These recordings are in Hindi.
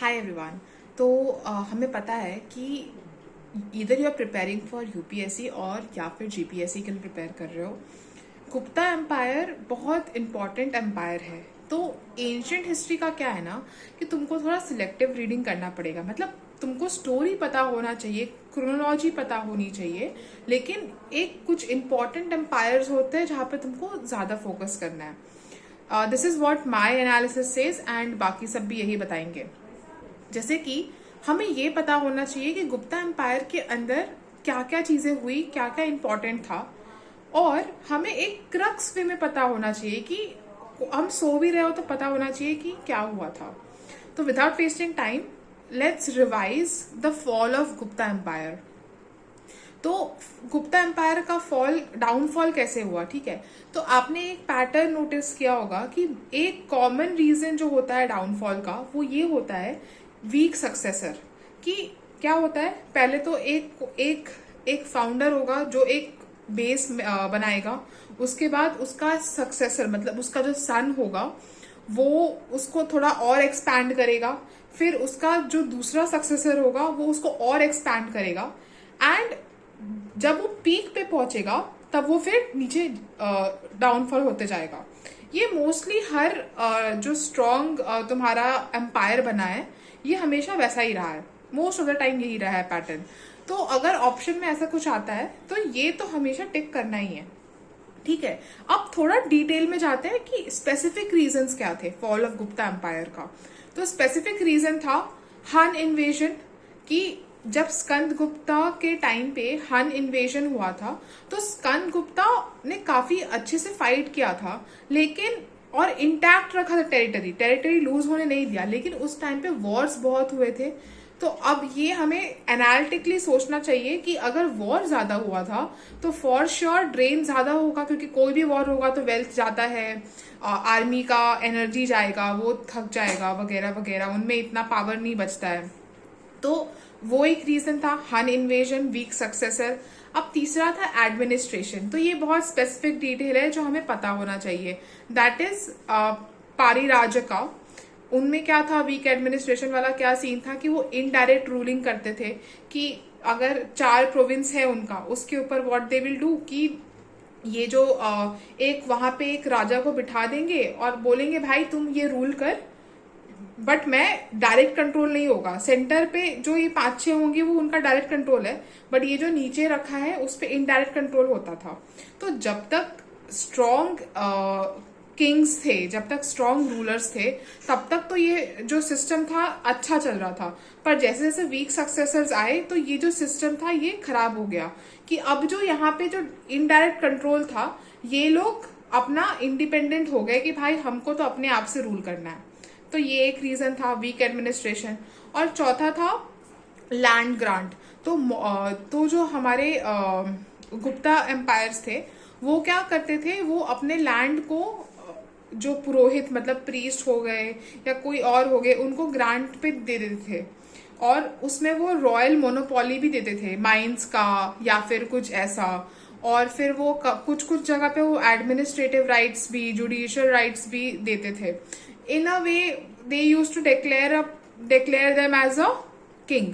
Hi everyone. तो हमें पता है कि इधर you are preparing for UPSC और या फिर जीपीएससी के लिए प्रिपेयर कर रहे हो। गुप्ता एम्पायर बहुत इंपॉर्टेंट एम्पायर है। तो एंशियंट हिस्ट्री का क्या है ना कि तुमको थोड़ा सिलेक्टिव रीडिंग करना पड़ेगा। मतलब तुमको स्टोरी पता होना चाहिए, क्रोनोलॉजी पता होनी चाहिए, लेकिन एक कुछ इंपॉर्टेंट एम्पायर्स होते हैं जहाँ पे तुमको ज़्यादा फोकस करना है। This is what my analysis says and बाकी सब भी यही बताएंगे। जैसे कि हमें ये पता होना चाहिए कि गुप्ता एम्पायर के अंदर क्या क्या चीजें हुई, क्या क्या इंपॉर्टेंट था, और हमें एक क्रक्स वे में पता होना चाहिए कि हम सो भी रहे हो तो पता होना चाहिए कि क्या हुआ था। तो without wasting time let's revise the fall of Gupta empire. तो गुप्ता एम्पायर का फॉल, डाउनफॉल कैसे हुआ, ठीक है। तो आपने एक पैटर्न नोटिस किया होगा कि एक कॉमन रीजन जो होता है डाउनफॉल का वो ये होता है वीक सक्सेसर। कि क्या होता है, पहले तो एक फाउंडर होगा जो एक बेस बनाएगा, उसके बाद उसका सक्सेसर मतलब उसका जो सन होगा वो उसको थोड़ा और एक्सपैंड करेगा, फिर उसका जो दूसरा सक्सेसर होगा वो उसको और एक्सपैंड करेगा, एंड जब वो पीक पे पहुंचेगा तब वो फिर नीचे डाउनफॉल होते जाएगा। ये मोस्टली हर जो स्ट्रॉन्ग तुम्हारा एम्पायर बना है ये हमेशा वैसा ही रहा है, मोस्ट ऑफ द टाइम यही रहा है पैटर्न। तो अगर ऑप्शन में ऐसा कुछ आता है तो ये तो हमेशा टिक करना ही है, ठीक है। अब थोड़ा डिटेल में जाते हैं कि स्पेसिफिक रीजंस क्या थे फॉल ऑफ गुप्ता एम्पायर का। तो स्पेसिफिक रीजन था हन इन्वेजन। कि जब स्कंद गुप्ता के टाइम पे हन इन्वेजन हुआ था तो स्कंद गुप्ता ने काफी अच्छे से फाइट किया था, लेकिन और इंटैक्ट रखा था टेरिटरी लूज होने नहीं दिया, लेकिन उस टाइम पे वॉर्स बहुत हुए थे। तो अब ये हमें एनालिटिकली सोचना चाहिए कि अगर वॉर ज्यादा हुआ था तो फॉर श्योर ड्रेन ज्यादा होगा, क्योंकि कोई भी वॉर होगा तो वेल्थ जाता है, आर्मी का एनर्जी जाएगा, वो थक जाएगा वगैरह वगैरह, उनमें इतना पावर नहीं बचता है। तो वो एक रीजन था, हन इन्वेजन, वीक सक्सेसर। अब तीसरा था एडमिनिस्ट्रेशन। तो ये बहुत स्पेसिफिक डिटेल है जो हमें पता होना चाहिए, दैट इज पारिराजका। उनमें क्या था, वीक एडमिनिस्ट्रेशन वाला क्या सीन था कि वो इनडायरेक्ट रूलिंग करते थे। कि अगर 4 प्रोविंस है उनका, उसके ऊपर व्हाट दे विल डू कि ये जो एक वहां पे एक राजा को बिठा देंगे और बोलेंगे भाई तुम ये रूल कर, बट मैं डायरेक्ट कंट्रोल नहीं होगा। सेंटर पे जो ये 5-6 होंगे वो उनका डायरेक्ट कंट्रोल है, बट ये जो नीचे रखा है उस पर इनडायरेक्ट कंट्रोल होता था। तो जब तक स्ट्रॉन्ग किंग्स थे, जब तक स्ट्रॉन्ग रूलर्स थे, तब तक तो ये जो सिस्टम था अच्छा चल रहा था। पर जैसे जैसे वीक सक्सेसर्स आए तो ये जो सिस्टम था ये खराब हो गया। कि अब जो यहाँ पे जो इनडायरेक्ट कंट्रोल था, ये लोग अपना इंडिपेंडेंट हो गए कि भाई हमको तो अपने आप से रूल करना है। तो ये एक रीजन था, वीक एडमिनिस्ट्रेशन। और चौथा था लैंड ग्रांट। तो जो हमारे गुप्ता एम्पायर्स थे वो क्या करते थे, वो अपने लैंड को जो पुरोहित मतलब प्रीस्ट हो गए या कोई और हो गए उनको ग्रांट पे दे देते थे, और उसमें वो रॉयल मोनोपोली भी देते थे माइंस का या फिर कुछ ऐसा। और फिर वो कुछ कुछ जगह पे वो एडमिनिस्ट्रेटिव राइट्स भी, जुडिशियल राइट्स भी देते थे। In a way they use to declare them as a king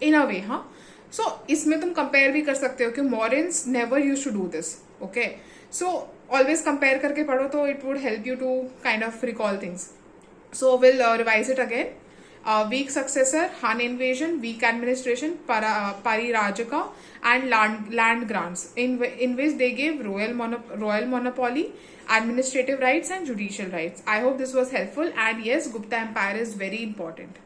in a way. हाँ, सो इसमें तुम कंपेयर भी कर सकते हो कि Mauryans never use to do this. Okay, so always compare करके पढ़ो तो it would help you to kind of recall things. So we'll revise it again. Weak successor, Han invasion, weak administration, Parirajaka, and land grants, in which they gave royal monopoly, administrative rights, and judicial rights. I hope this was helpful. And yes, Gupta Empire is very important.